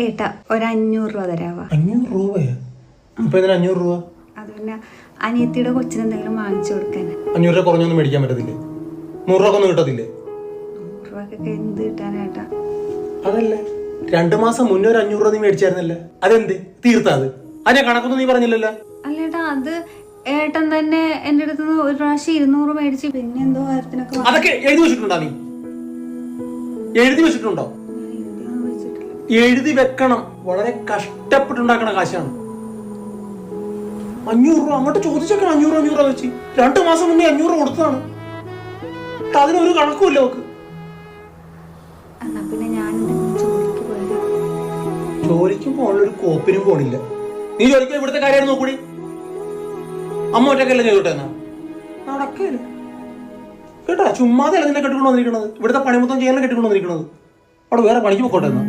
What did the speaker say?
ഏട്ടാ ഒരു 500 രൂപ തരാവാ. 500 രൂപയോ? ഇപ്പൊ ഇതിന് 500 രൂപ? അത് പിന്നെ അനിയത്തിയുടെ കൊച്ചിന് എന്തെങ്കിലും വാങ്ങിച്ചു കൊടുക്കാൻ. 500 രൂപ കുറഞ്ഞൊന്നും മേടിക്കാൻ പറ്റത്തില്ലേ? 100 രൂപ ഒന്നും കിട്ടത്തില്ലേ? 100 രൂപക്കൊക്കെ എന്ത് കിട്ടാനേട്ടാ? അതല്ലേ 2 മാസം മുന്നേ ഒരു 500 രൂപ നീ മേടിച്ചായിരുന്നല്ലേ, അതെന്ത് തീർത്താ? അത് അതിനെ കണക്കൊന്നും നീ പറഞ്ഞില്ലല്ലോ. അല്ലേട്ടാ, അത് ഏട്ടൻ തന്നെ എന്റെ അടുത്ത് ഒരു പ്രാവശ്യം 200 മേടിച്ച് പിന്നെ എന്തോ കാര്യത്തിനൊക്കെ. അതൊക്കെ എഴുതി വെച്ചിട്ടുണ്ടോ? നീ എഴുതി വെച്ചിട്ടുണ്ടോ? എഴുതി വെക്കണം. വളരെ കഷ്ടപ്പെട്ടുണ്ടാക്കണ കാശാണ് 500 രൂപ. അങ്ങോട്ട് ചോദിച്ചൊക്കെ 500 രൂപ വെച്ച് 2 മാസം മുന്നേ 500 രൂപ കൊടുത്തതാണ്. അതിനൊരു കണക്കുമില്ല നോക്ക്. പിന്നെ ഞാൻ ജോലിക്കും പോകാനുള്ളൊരു കോപ്പിനും പോണില്ല. നീ ജോലിക്ക് ഇവിടുത്തെ കാര്യം നോക്കൂടി. അമ്മ ഒറ്റക്കല്ലേ ചെയ്തോട്ടെ നടക്കില്ല കേട്ടാ. ചുമ്മാതെ നിന്നെ കെട്ടിക്കൊണ്ട് വന്നിരിക്കണത്, ഇവിടുത്തെ പണി മൊത്തം ചെയ്യാൻ കെട്ടിക്കൊണ്ട് വന്നിരിക്കണത്. അവിടെ വേറെ പണിക്ക് പോയിക്കോട്ടെ എന്നാ.